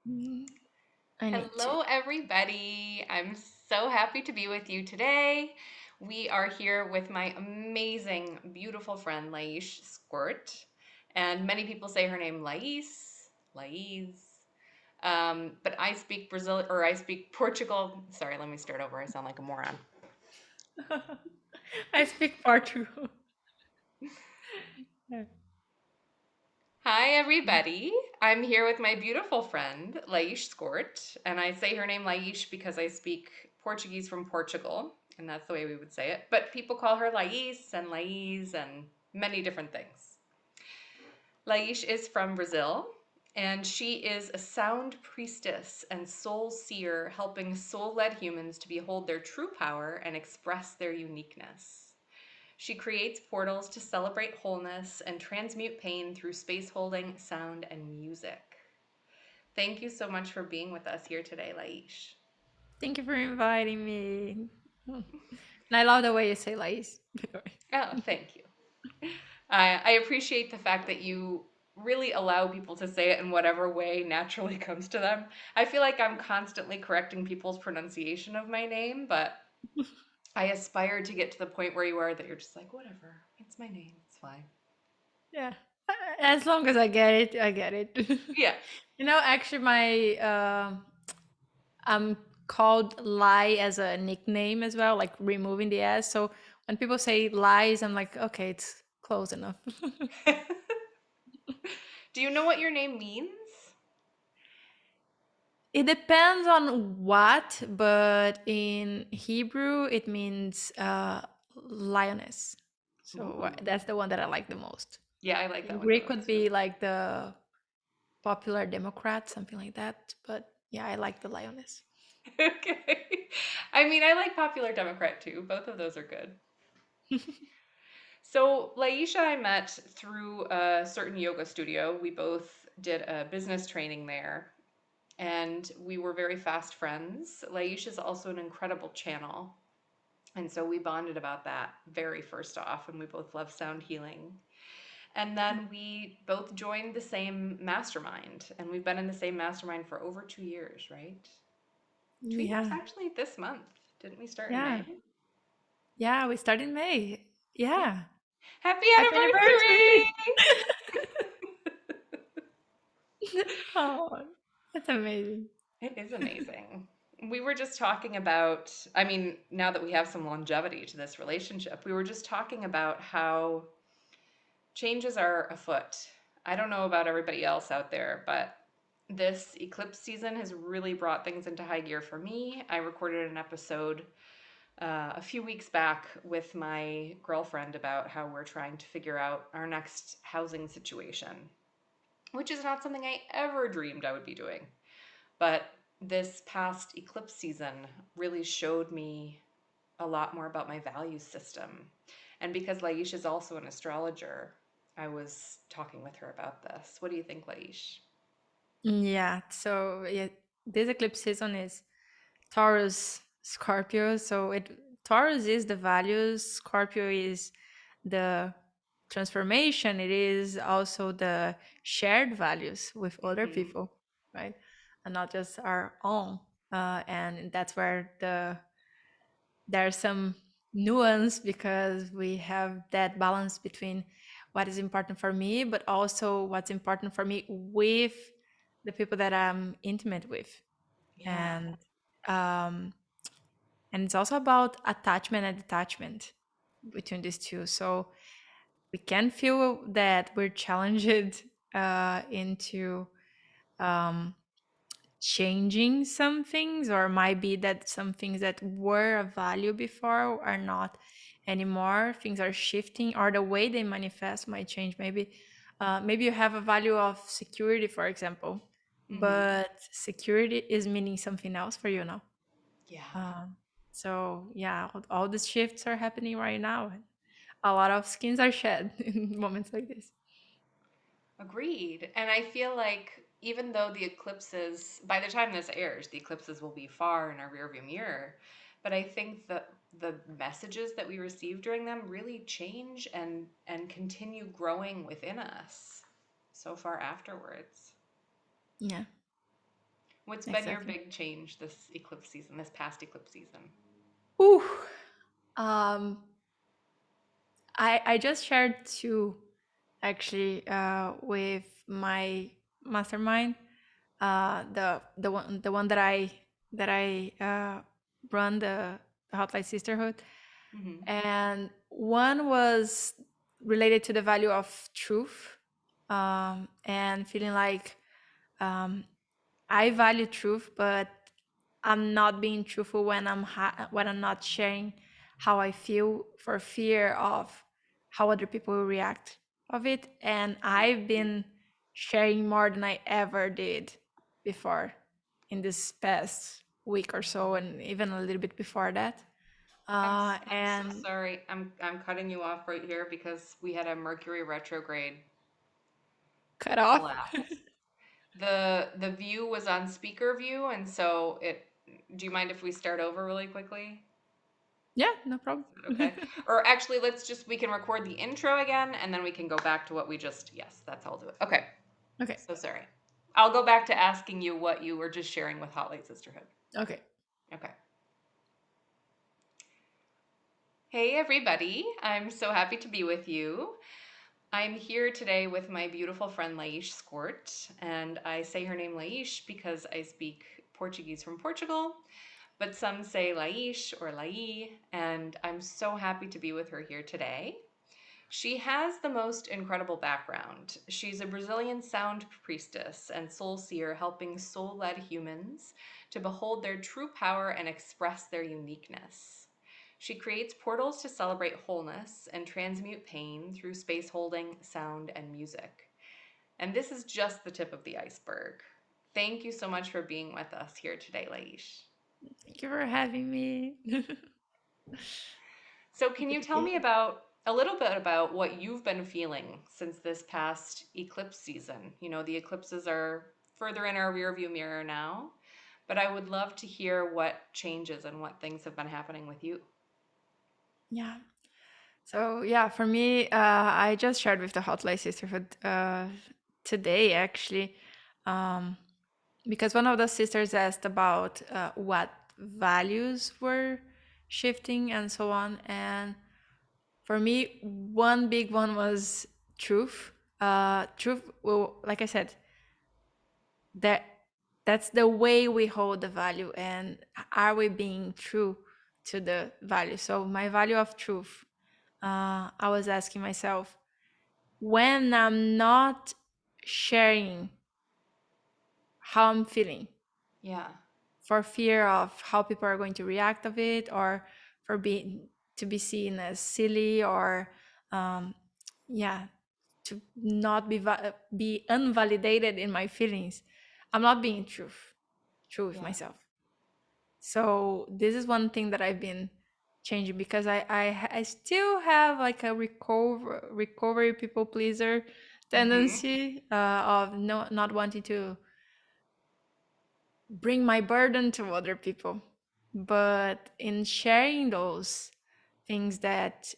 Mm, I need to. Hello, everybody. I'm so happy to be with you today. We are here with my amazing, beautiful friend, Lais Scort. And many people say her name Lais, Lais. But I speak Brazil or I speak Portugal. Sorry, let me start over. I sound like a moron. I speak Portugal. Yeah. Hi, everybody. I'm here with my beautiful friend, Lais Scort, and I say her name Lais because I speak Portuguese from Portugal, and that's the way we would say it. But people call her Lais and Lais and many different things. Lais is from Brazil, and she is a sound priestess and soul seer, helping soul led humans to behold their true power and express their uniqueness. She creates portals to celebrate wholeness and transmute pain through space holding, sound, and music. Thank you so much for being with us here today, Laish. Thank you for inviting me. And I love the way you say Lais. Oh, thank you. I appreciate the fact that you really allow people to say it in whatever way naturally comes to them. I feel like I'm constantly correcting people's pronunciation of my name, but I aspire to get to the point where you are that you're just like, whatever, it's my name, it's fine. Yeah. As long as I get it, I get it. Yeah. Actually, my I'm called Lie as a nickname as well, like removing the S. So when people say lies, I'm like, okay, it's close enough. Do you know what your name means? It depends on what, but in Hebrew it means lioness. So Ooh. that's the one that I like the most. Yeah, I like that In one the Greek would most too. be like the popular Democrat, something like that. But yeah, I like the lioness. Okay. I mean, I like Popular Democrat too. Both of those are good. So, Laisha, I met through a certain yoga studio. We both did a business training there, and we were very fast friends. Laisha is also an incredible channel. And so we bonded about that very first off, and we both love sound healing. And then we both joined the same mastermind, and we've been in the same mastermind for over 2 years, right? 2 years Yeah, actually this month. Didn't we start in yeah, May? yeah. We start in May. Yeah. Yeah, Happy happy anniversary! anniversary! Oh, that's amazing. It is amazing. We were just talking about, I mean, now that we have some longevity to this relationship, we were just talking about how changes are afoot. I don't know about everybody else out there, but this eclipse season has really brought things into high gear for me. I recorded an episode a few weeks back with my girlfriend about how we're trying to figure out our next housing situation, which is not something I ever dreamed I would be doing. But this past eclipse season really showed me a lot more about my value system. And because Laish is also an astrologer, I was talking with her about this. What do you think, Laish? Yeah. So yeah, this eclipse season is Taurus, Scorpio. So it Taurus is the values, Scorpio is the transformation. It is also the shared values with other Mm-hmm. people, right? And not just our own. And that's where there's some nuance because we have that balance between what is important for me, but also what's important for me with the people that I'm intimate with. Yeah. And um, and it's also about attachment and detachment between these two. So we can feel that we're challenged into um, changing some things, or might be that some things that were a value before are not anymore. Things are shifting, or the way they manifest might change. Maybe you have a value of security, for example, Mm-hmm. but security is meaning something else for you now. Yeah. um, so yeah, all these shifts are happening right now. A lot of skins are shed in moments like this. Agreed. And I feel like even though the eclipses, by the time this airs, the eclipses will be far in our rearview mirror. But I think that the messages that we receive during them really change and continue growing within us so far afterwards. Yeah. What's been your exactly. big change this eclipse season, this past eclipse season? Ooh. Um, I just shared two actually with my mastermind. The one that I run the Hotline Sisterhood, Mm-hmm. and one was related to the value of truth, and feeling like um, I value truth, but I'm not being truthful when when I'm not sharing how I feel for fear of how other people will react of it. And I've been sharing more than I ever did before in this past week or so, and even a little bit before that. I'm so And sorry. I'm cutting you off right here because we had a Mercury retrograde cut off. collapse. The view was on speaker view, and so it. Do you mind if we start over really quickly? Yeah, no problem. Is that okay? Or actually, we can record the intro again, and then we can go back to what we just. Yes, that's how I'll do it. Okay. Okay, So sorry. I'll go back to asking you what you were just sharing with Hot Light Sisterhood. okay. Okay. Hey, everybody. I'm so happy to be with you. I'm here today with my beautiful friend Lais Scort, and I say her name Lais because I speak Portuguese from Portugal, but some say Laish or Lai, and I'm so happy to be with her here today. She has the most incredible background. She's a Brazilian sound priestess and soul seer, helping soul led humans to behold their true power and express their uniqueness. She creates portals to celebrate wholeness and transmute pain through space holding, sound, and music. And this is just the tip of the iceberg. Thank you so much for being with us here today, Laish. Thank you for having me. So, can Happy you to tell be me here. about a little bit about what you've been feeling since this past eclipse season? You know, the eclipses are further in our rearview mirror now, but I would love to hear what changes and what things have been happening with you. Yeah. So yeah, for me, I just shared with the Hotline Sisterhood today actually, um, because one of the sisters asked about what values were shifting and so on, and for me, one big one was truth. Truth. Well, like I said, that that's the way we hold the value, and are we being true to the value? So my value of truth, I was asking myself, when I'm not sharing how I'm feeling Yeah, for fear of how people are going to react of it, or for being to be seen as silly, or um, yeah, to not be unvalidated in my feelings, I'm not being true with yeah. myself. So this is one thing that I've been changing, because I still have like a recovery people pleaser Mm-hmm. tendency, of not wanting to bring my burden to other people. But in sharing those things that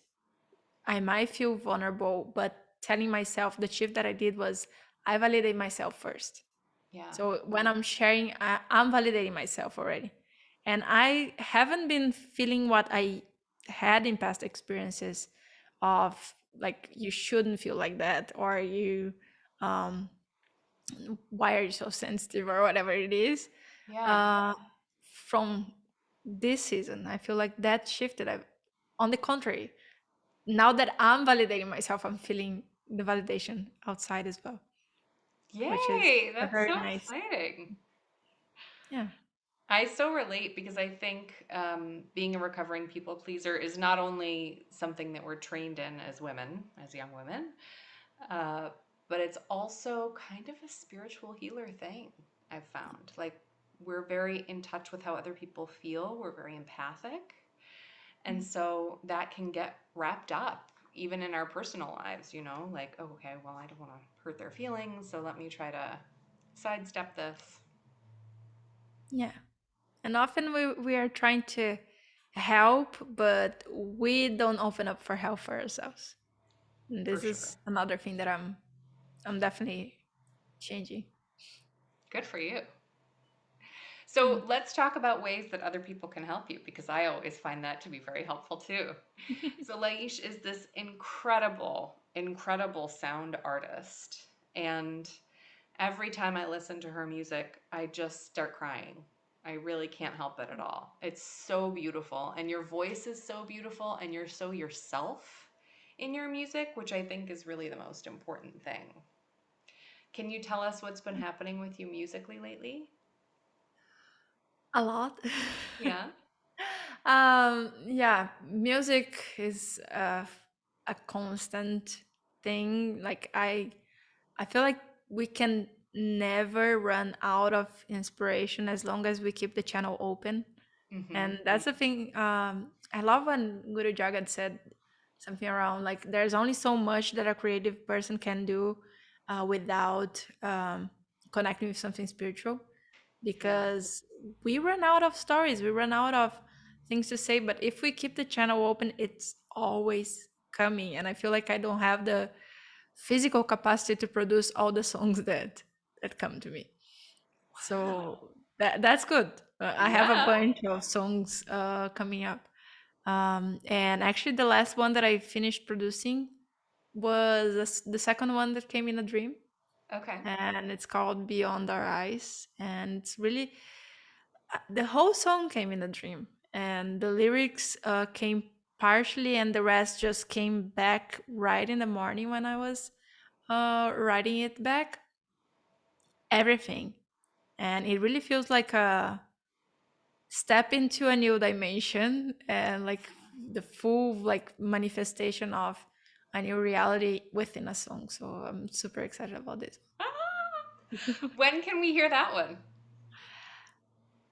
I might feel vulnerable, but telling myself, the shift that I did was I validate myself first. Yeah, So when I'm sharing, I'm validating myself already. And I haven't been feeling what I had in past experiences of like, you shouldn't feel like that, or um, why are you so sensitive, or whatever it is. yeah, Uh, from this season, I feel like that shifted. On the contrary, now that I'm validating myself, I'm feeling the validation outside as well, which is yay! a That's very so nice. exciting. Yeah. I so relate because I think being a recovering people pleaser is not only something that we're trained in as women, as young women, uh, but it's also kind of a spiritual healer thing, I've found. Like, we're very in touch with how other people feel, we're very empathic. And so that can get wrapped up even in our personal lives, you know, like, oh, okay, well, I don't want to hurt their feelings, so let me try to sidestep this. Yeah. And often we are trying to help, but we don't open up for help for ourselves. And For this sure. is another thing that I'm definitely changing. Good for you. So let's talk about ways that other people can help you because I always find that to be very helpful too. So Laish is this incredible, incredible sound artist. And every time I listen to her music, I just start crying. I really can't help it at all. It's so beautiful. And your voice is so beautiful, and you're so yourself in your music, which I think is really the most important thing. Can you tell us what's been happening with you musically lately? A lot. Yeah. Yeah, music is a constant thing. Like I feel like we can never run out of inspiration as long as we keep the channel open. Mm-hmm. And that's the thing. I love when Guru Jagat said something around like there's only so much that a creative person can do without connecting with something spiritual, Yeah. because we run out of stories, we run out of things to say. But if we keep the channel open, it's always coming. And I feel like I don't have the physical capacity to produce all the songs that come to me. Wow. So that's good. I have a Yeah. bunch of songs coming up. And actually, the last one that I finished producing was the second one that came in a dream, Okay. and it's called Beyond Our Eyes. And it's really the whole song came in a dream, and the lyrics came partially, and the rest just came back right in the morning when I was writing it back. Everything, and it really feels like a step into a new dimension, and like the full like manifestation of a new reality within a song. So I'm super excited about this. Ah! When can we hear that one?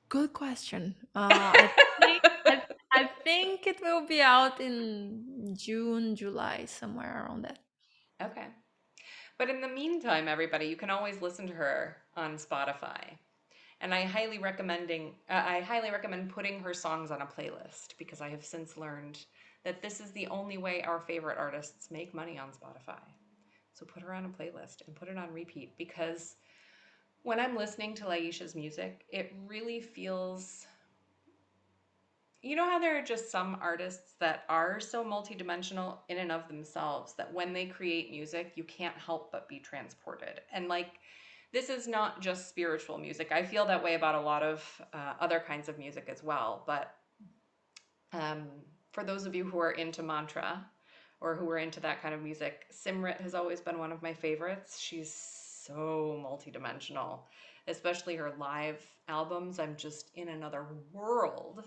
Good question. Think I, I think it will be out in June, July, somewhere around that. Okay. But in the meantime, everybody, you can always listen to her on Spotify. And I highly recommend putting her songs on a playlist because I have since learned that this is the only way our favorite artists make money on Spotify. So put her on a playlist and put it on repeat because when I'm listening to Laisha's music, it really feels, you know how there are just some artists that are so multidimensional in and of themselves that when they create music, you can't help but be transported. And like, this is not just spiritual music. I feel that way about a lot of other kinds of music as well. But um, for those of you who are into mantra or who are into that kind of music, Simrit has always been one of my favorites. She's so multidimensional, especially her live albums. I'm just in another world.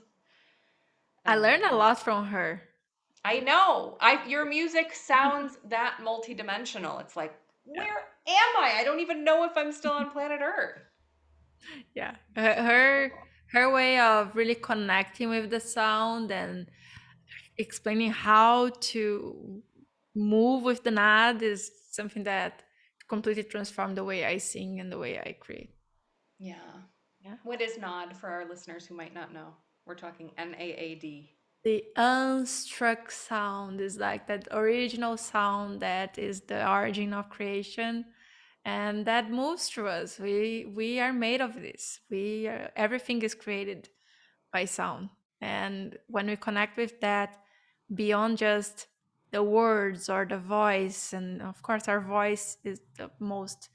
I learned a Um, lot from her. I know. Your music sounds that multidimensional. It's like, Yeah, where am I? I don't even know if I'm still on planet Earth. yeah. Her way of really connecting with the sound and explaining how to move with the nad is something that completely transformed the way I sing and the way I create. Yeah. Yeah. What is nod for our listeners who might not know? We're talking NAAD. The unstruck sound is like that original sound that is the origin of creation, and that moves through us. We are made of this. Everything is created by sound. And when we connect with that beyond just the words or the voice, and of course our voice is the most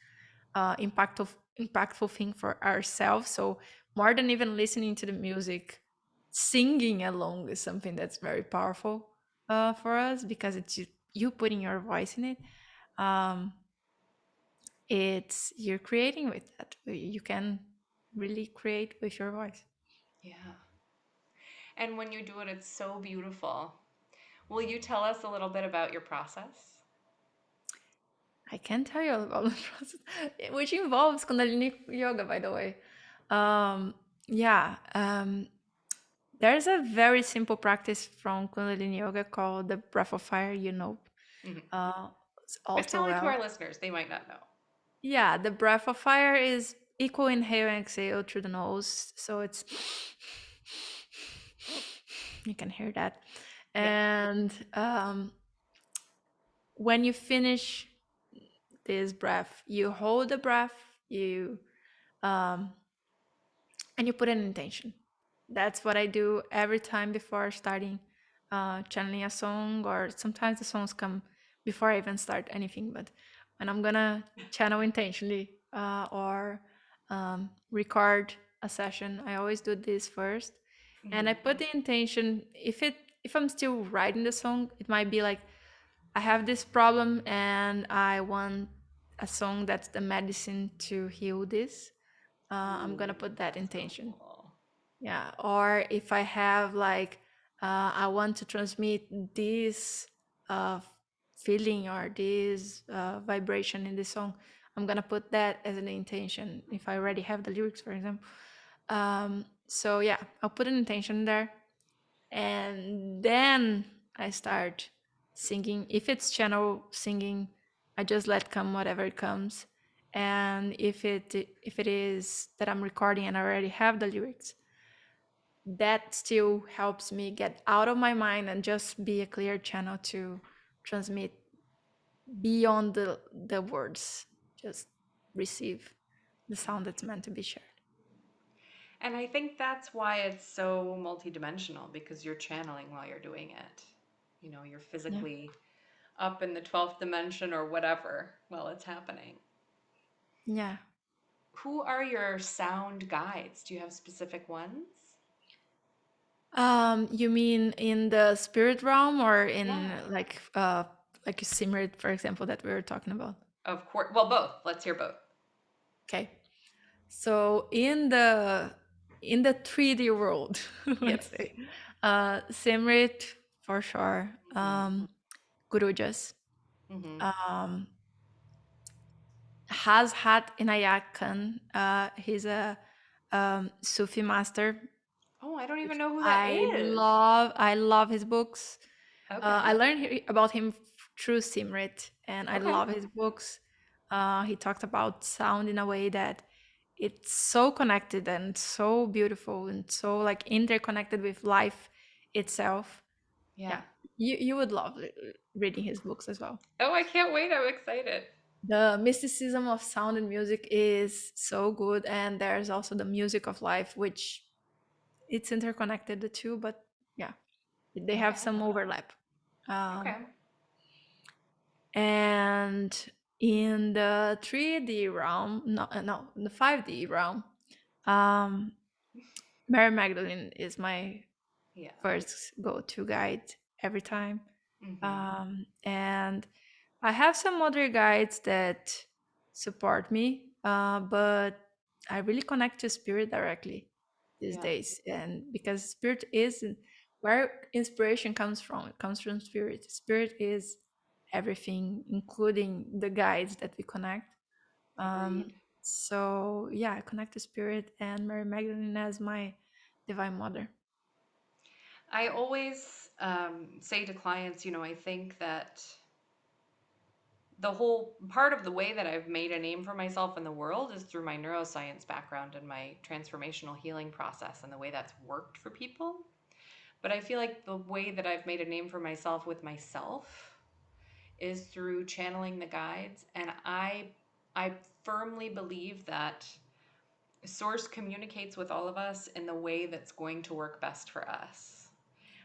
impactful thing for ourselves. So more than even listening to the music, singing along is something that's very powerful for us, because it's you putting your voice in it. um, it's you're creating with that. You can really create with your voice. Yeah. And when you do it, it's so beautiful. Will you tell us a little bit about your process? I can tell you about the process, which involves Kundalini yoga, by the way. Um, yeah, there's a very simple practice from Kundalini yoga called the breath of fire. Hmm. Uh, But tell also it to well. our listeners. They might not know. Yeah, the breath of fire is equal inhale and exhale through the nose. So it's you can hear that. Yeah. And when you finish this breath, you hold the breath, you um, and you put an intention. That's what I do every time before starting channeling a song, or sometimes the songs come before I even start anything. But when I'm gonna channel intentionally or record a session, I always do this first, and I Mhm. put the intention. If I'm still writing the song, it might be like I have this problem and I want a song that's the medicine to heal this. I'm gonna Ooh, put that that's so intention. cool. Yeah. Or if I have like, I want to transmit this uh, feeling or this vibration in the song, I'm gonna put that as an intention. If I already have the lyrics, for example. So yeah, I'll put an intention there, and then I start singing. If it's channel singing, I just let come whatever comes. And if it is that I'm recording and I already have the lyrics, that still helps me get out of my mind and just be a clear channel to transmit beyond the words. Just receive the sound that's meant to be shared. And I think that's why it's so multidimensional because you're channeling while you're doing it. You know, you're Yeah. physically up in the 12th dimension or whatever while it's happening. Yeah. Who are your sound guides? Do you have specific ones? You mean in the spirit realm, or Yeah, in like Simrit, for example, that we were talking about? of course. Well, both. Let's hear both. Okay. So in the 3D world, let's Yes. say, Simrit for sure. Mm-hmm. Gurujas. Mm-hmm. Um, Hazhat Inayak Khan. He's a Sufi master, Oh, I don't even which know who that I is. love. I love his books. I Okay. learned about him through Simrit, and I Okay. love his books. He talked about sound in a way that it's so connected and so beautiful and so like interconnected with life itself. Yeah. Yeah, you would love reading his books as well. Oh, I can't wait. I'm excited. The mysticism of sound and music is so good, and there's also the music of life, which it's interconnected the two, but yeah, they have Okay. some overlap. Okay. Um, and in the 3D realm, no, in the 5D realm, um, Mary Magdalene is my Yeah. first go-to guide every time. Mm-hmm. And I have some other guides that support me, but I really connect to spirit directly these Yeah. days. And because spirit is where inspiration comes from, it comes from spirit. Spirit is everything, including the guides that we connect. Agreed. So yeah, I connect to spirit and Mary Magdalene as my divine mother. I always say to clients, I think that the whole part of the way that I've made a name for myself in the world is through my neuroscience background and my transformational healing process and the way that's worked for people. But I feel like the way that I've made a name for myself with myself is through channeling the guides. And I firmly believe that source communicates with all of us in the way that's going to work best for us.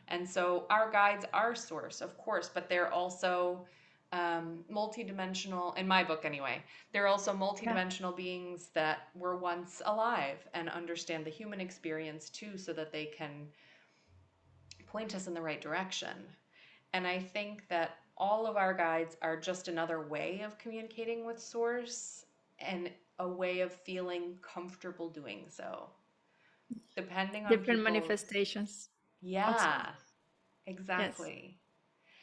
And so our guides are source, of course, but they're also multidimensional, in my book anyway. They're also Yeah, multidimensional beings that were once alive and understand the human experience too, so that they can point us in the right direction. And I think that all of our guides are just another way of communicating with Source and a way of feeling comfortable doing so, depending on different people's. manifestations of sound. Yeah, Yes, exactly.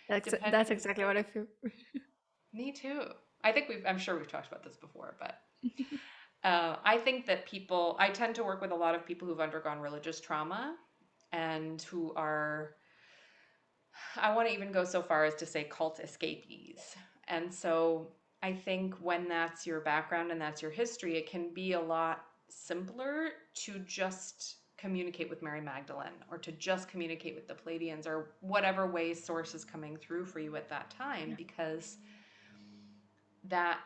that's Depending. exactly what I feel. Me too. I think I'm sure we've talked about this before, but I think that I tend to work with a lot of people who've undergone religious trauma and who are, I want to even go so far as to say cult escapees. And so I think when that's your background and that's your history, it can be a lot simpler to just communicate with Mary Magdalene or to just communicate with the Pleiadians or whatever way source is coming through for you at that time, Yeah, because that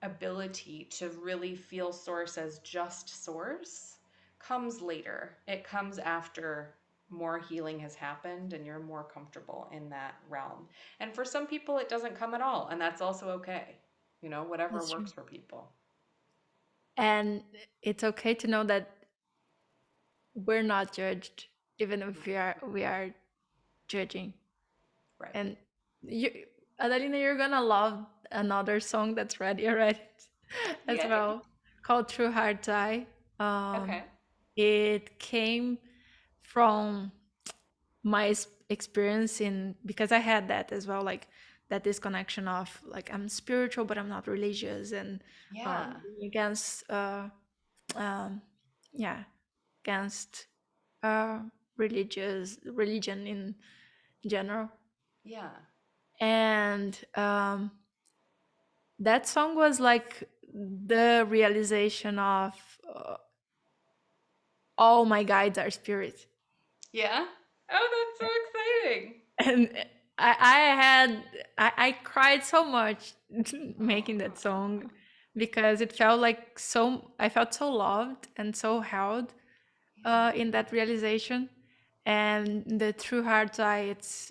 ability to really feel source as just source comes later. It comes after more healing has happened and you're more comfortable in that realm. And for some people, it doesn't come at all, and that's also okay. You know, whatever That's true. works for people. And it's okay to know that we're not judged, even if we are judging. Right. And you, Adelina, you're gonna love another song that's ready already as Yay. well, called True Heart's Eye. Okay. It came from my experience in, because I had that as well, like that disconnection of like I'm spiritual but I'm not religious, and Yeah. against um, yeah, against religion in general. Yeah. And that song was like the realization of all my guides are spirit. Yeah. Oh, that's so exciting. And I cried so much making that Oh, song, because it felt like so I felt so loved and so held yeah. in that realization. And the True Heart's Eye, it's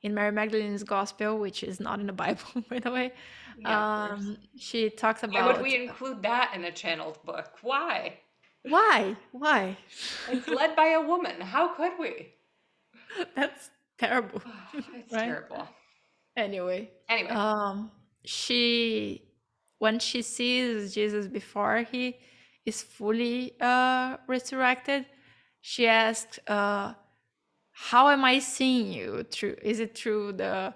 in Mary Magdalene's Gospel, which is not in the Bible, by the way. Yeah, of course. She talks Why would about we include that in a channeled book? Why? why It's led by a woman. How could we? that's terrible, It's right? terrible. Anyway, Anyway. she when she sees Jesus before he is fully resurrected, she asks, "How am I seeing you? Through is it through the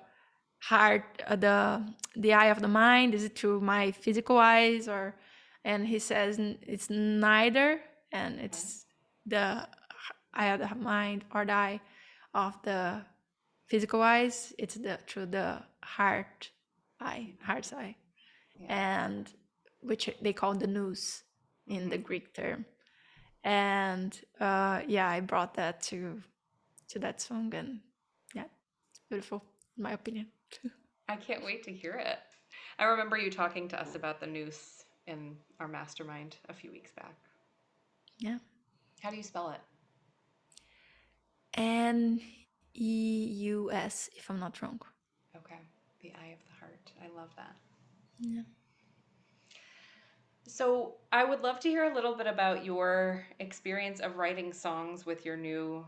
heart, the eye of the mind? Is it through my physical eyes, or?" And he says, "It's neither, and Okay. it's the eye of the mind or the eye of the physical eyes. It's the through the heart's eye, Yeah. and which they call the noose in the Hmm. Greek term." And yeah, I brought that to that song, and yeah, beautiful in my opinion. I can't wait to hear it. I remember you talking to us about the noose in our mastermind a few weeks back. Yeah. How do you spell it? Neus, if I'm not wrong. Okay. The eye of the heart. I love that. Yeah. So, I would love to hear a little bit about your experience of writing songs with your new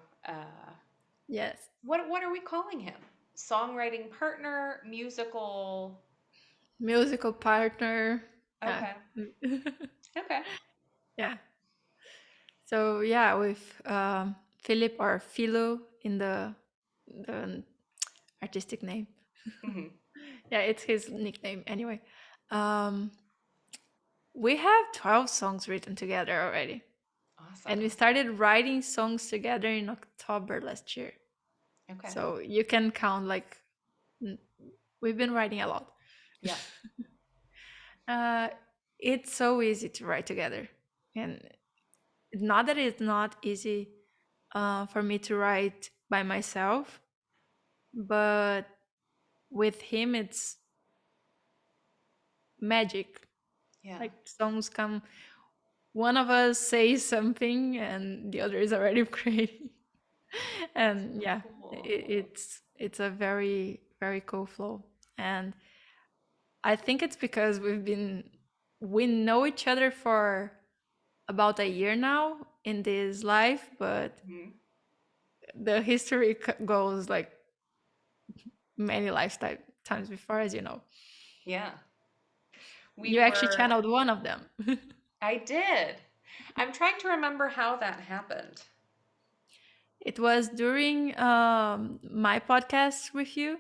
Yes. what are we calling him? Songwriting partner, musical. Musical partner. Yeah. Okay. Okay. Yeah. So yeah, with Philip, or Philo in the artistic name. Hmm. Yeah, it's his nickname anyway. Um, we have 12 songs written together already. And we Awesome. started writing songs together in October last year. Okay. So you can count like n- we've been writing a lot. Yeah. Uh, it's so easy to write together. And not that it's not easy for me to write by myself, but with him, it's magic. Yeah. Like songs come, one of us says something and the other is already creating. And So yeah, cool. it's a very cool flow. And I think it's because we know each other for about a year now in this life, but Mhm. the history goes like many lifetimes before, as you know. Yeah. We You actually were, channeled one of them. I did. I'm trying to remember how that happened. It was during my podcast with you,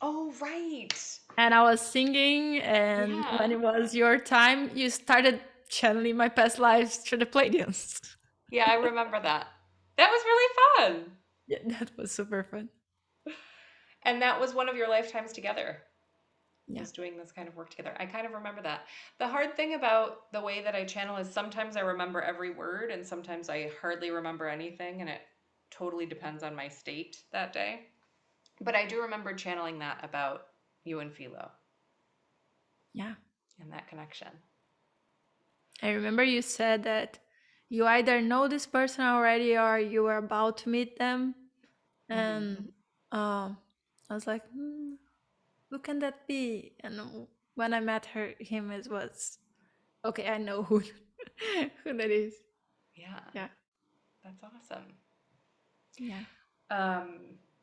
Oh, right. and I was singing, and when Yeah. it was your time, you started channeling my past lives through the Pleiadians. Yeah, I remember that. That was really fun. Yeah, that was super fun. And that was one of your lifetimes together, Yeah, was doing this kind of work together. I kind of remember that. The hard thing about the way that I channel is sometimes I remember every word and sometimes I hardly remember anything, and it totally depends on my state that day. But I do remember channeling that about you and Philo yeah. and that connection. I remember you said that you either know this person already or you are about to meet them. Hmm. And I was like, who can that be? And when I met him, it was okay. I know who who that is. Yeah, Yeah, that's awesome. yeah. Um,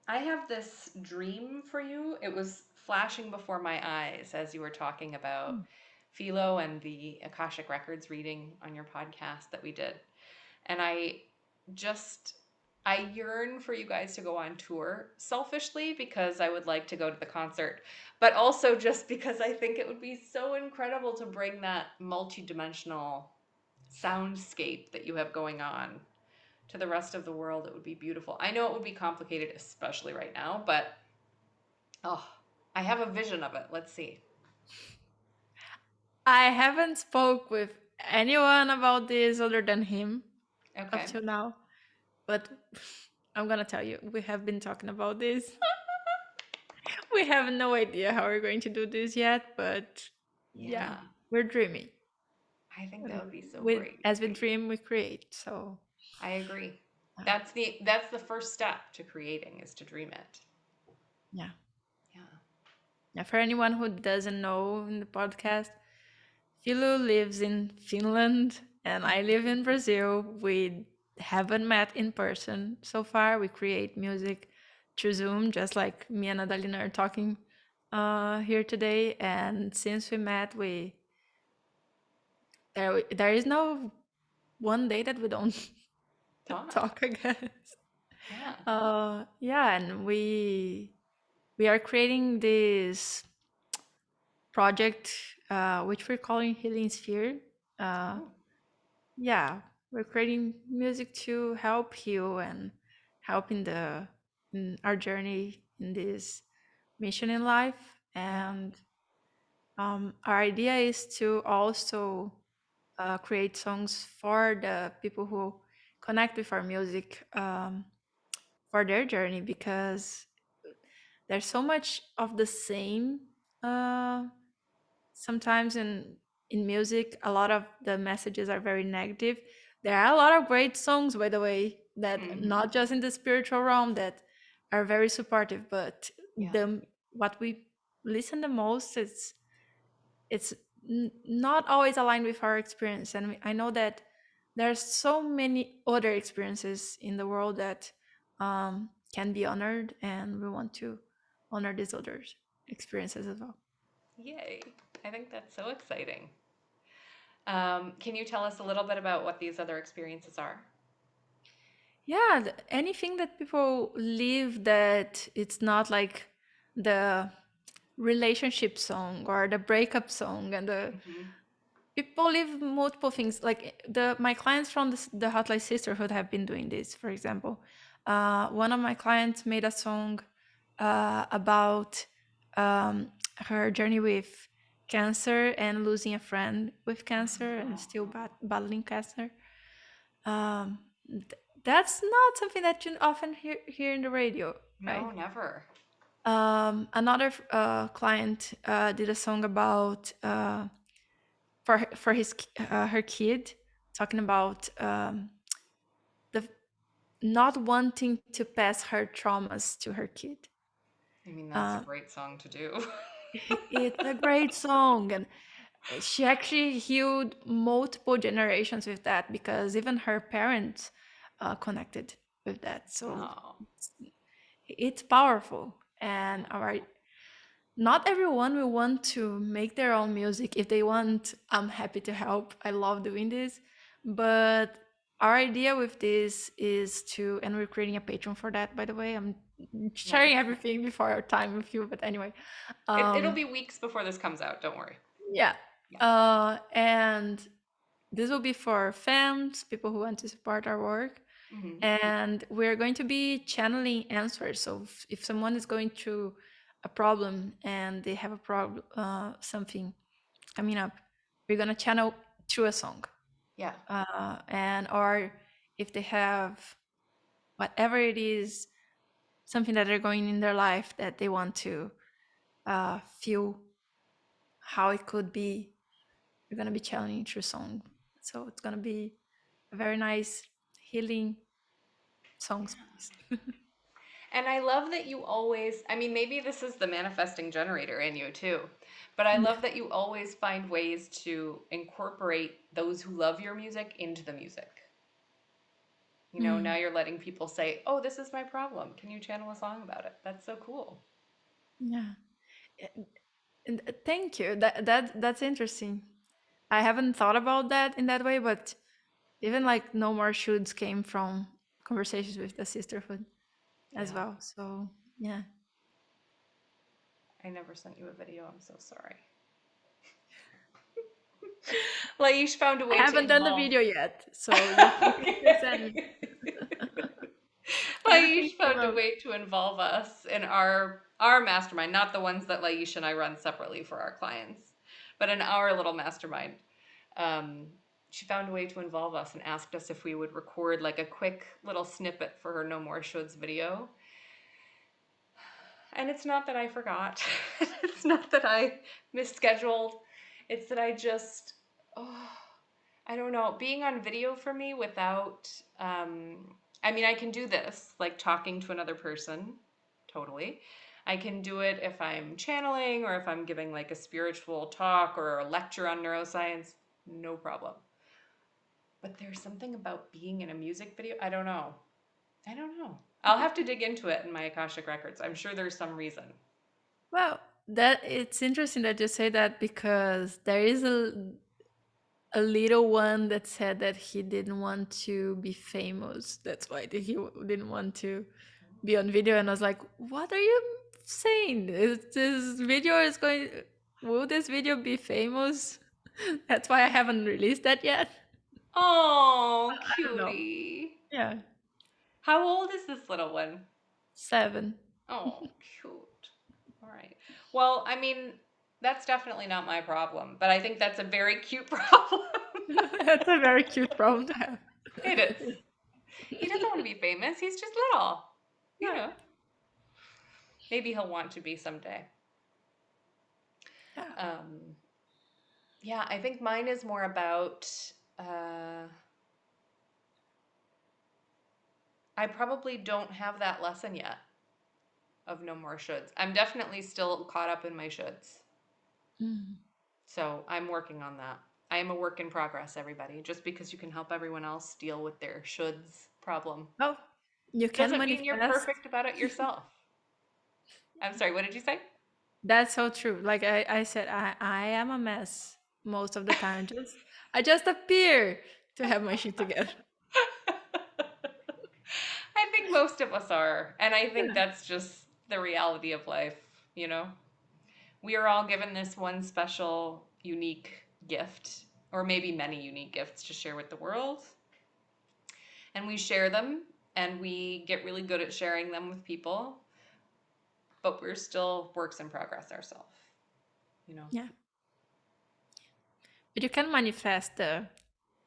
I have this dream for you. It was flashing before my eyes as you were talking about Mm. Philo and the Akashic Records reading on your podcast that we did. And just, I yearn for you guys to go on tour selfishly because I would like to go to the concert, but also just because I think it would be so incredible to bring that multidimensional soundscape that you have going on to the rest of the world. It would be beautiful. I know it would be complicated, especially right now, but oh, I have a vision of it. Let's see. I haven't spoke with anyone about this other than him up Okay. till now, but I'm gonna tell you, we have been talking about this. We have no idea how we're going to do this yet, but yeah, Yeah, we're dreaming. I think that And would be so with great. as we dream, we create. So I agree. uh, That's the first step to creating is to dream it. yeah. Yeah. Yeah, for anyone who doesn't know in the podcast, Philo lives in Finland and I live in Brazil. We haven't met in person so far. We create music through Zoom, just like me and Adalina are talking here today. And since we met, there is no one day that we don't Talk. talk, I guess. Yeah. Yeah, and we are creating this project which we're calling Healing Sphere. Uh, Oh, yeah, we're creating music to help heal and help in our journey in this mission in life. yeah. And our idea is to also create songs for the people who connect with our music for their journey, because there's so much of the same uh, sometimes in music. A lot of the messages are very negative. There are a lot of great songs, by the way, that Hmm. not just in the spiritual realm, that are very supportive, but Yeah. the what we listen the most, it's not always aligned with our experience. And I know that there's so many other experiences in the world that can be honored, and we want to honor these other experiences as well. Yay. I think that's so exciting. Can you tell us a little bit about what these other experiences are? Yeah, anything that people live, that it's not like the relationship song or the breakup song. And the Hmm. people live multiple things, like the my clients from the Hot Lais Sisterhood have been doing this. For example, one of my clients made a song about her journey with cancer and losing a friend with cancer and still battling cancer. That's not something that you often hear in the radio, No, right? never. Another client did a song about for her kid, talking about the not wanting to pass her traumas to her kid. I mean, that's a Uh, great song to do. it's a great song, and she actually healed multiple generations with that, because even her parents connected with that. So Oh, it's powerful. And yeah. our not everyone will want to make their own music. If they want, I'm happy to help. I love doing this. But our idea with this is to, and we're creating a Patreon for that, by the way. I'm sharing Nice. everything before our time with you, but anyway. It'll um be weeks before this comes out. Don't worry. yeah. Yeah. And this will be for fans, people who want to support our work. Hmm. And we're going to be channeling answers. So if someone is going through a problem and they have a problem, something coming up, we're going to channel through a song. Yeah. And or if they have whatever it is, something that they're going in their life that they want to feel how it could be, we're going to be channeling through song. So it's going to be very nice healing songs, please. And I love that you always, I mean, maybe this is the manifesting generator in you too, but I Yeah. love that you always find ways to incorporate those who love your music into the music. You know, now Mm, you're letting people say, "Oh, this is my problem. Can you channel a song about it?" That's so cool. yeah. And thank you. That's interesting. I haven't thought about that in that way, but even like no more shoulds came from conversations with the sisterhood as Yeah. well. So yeah, I never sent you a video. I'm so sorry. Laish found a I way to haven't done the involve. video yet. So you can send me. Okay. Everything's Laish found a about. way to involve us in our mastermind, not the ones that Laish and I run separately for our clients, but in our little mastermind. Um, she found a way to involve us and asked us if we would record like a quick little snippet for her No More Shoulds video. And it's not that I forgot. It's not that I misscheduled. It's that I just, oh, I don't know. Being on video for me without, I mean, I can do this, like talking to another person, totally. I can do it if I'm channeling or if I'm giving like a spiritual talk or a lecture on neuroscience, no problem. But there's something about being in a music video. I don't know. I don't know. I'll have to dig into it in my Akashic records. I'm sure there's some reason. Well, that it's interesting that you say that because there is a little one that said that he didn't want to be famous. That's why didn't want to be on video. And I was like, what are you saying? This video is going. Will this video be famous? That's why I haven't released that yet. Oh, I don't know. cutie. Yeah, How old is this little one? 7. Oh, cute. All right. Well, I mean, that's definitely not my problem, but I think that's a very cute problem. That's a very cute problem to have. It is. He doesn't want to be famous. He's just little. You Yeah, know, maybe he'll want to be someday. yeah. Um, yeah, I think mine is more about. Uh, I probably don't have that lesson yet of no more shoulds. I'm definitely still caught up in my shoulds. Mm. So I'm working on that. I am a work in progress, everybody. Just because you can help everyone else deal with their shoulds problem Oh, you can doesn't mean you're manifest. perfect about it yourself. I'm sorry, what did you say? That's so true. Like I said, I am a mess most of the time. Just I just appear to have my shit together. I think most of us are. And I think Yeah. that's just the reality of life, you know? We are all given this one special, unique gift, or maybe many unique gifts to share with the world. And we share them and we get really good at sharing them with people, but we're still works in progress ourselves, you know? Yeah. But you can manifest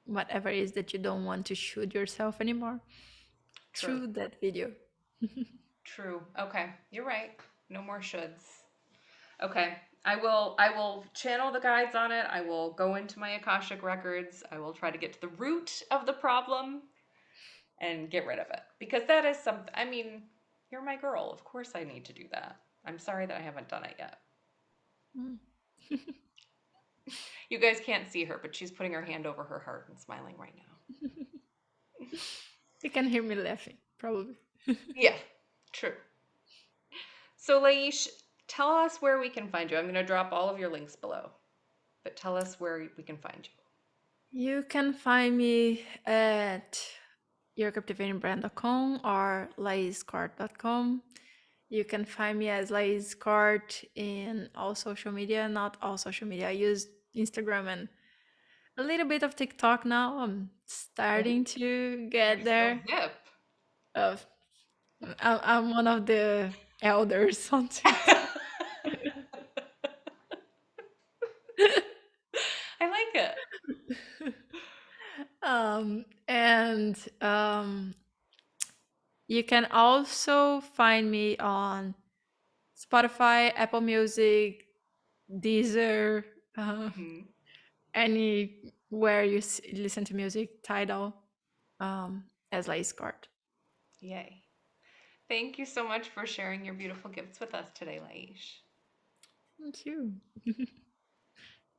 whatever it is that you don't want to shoot yourself anymore True. through that video. True. Okay. You're right. No more shoulds. Okay. I will channel the guides on it. I will go into my Akashic records. I will try to get to the root of the problem and get rid of it. Because that is something, I mean, you're my girl. Of course I need to do that. I'm sorry that I haven't done it yet. Mm. You guys can't see her, but she's putting her hand over her heart and smiling right now. You can hear me laughing, probably. Yeah, true. So, Laish, tell us where we can find you. I'm going to drop all of your links below, but tell us where we can find you. You can find me at yourcaptivatingbrand.com or laisscort.com. You can find me as Lais Scort in all social media. Not all social media. I use Instagram and a little bit of TikTok now. I'm Oh, starting to you're get so there. hip. Uh, I'm one of the elders on TikTok. I like it. And you can also find me on Spotify, Apple Music, Deezer, uh, Mhm. anywhere you listen to music, Tidal. as Lais Scort. Yay. Thank you so much for sharing your beautiful gifts with us today, Laish. Thank you. Thank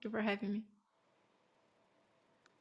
you for having me.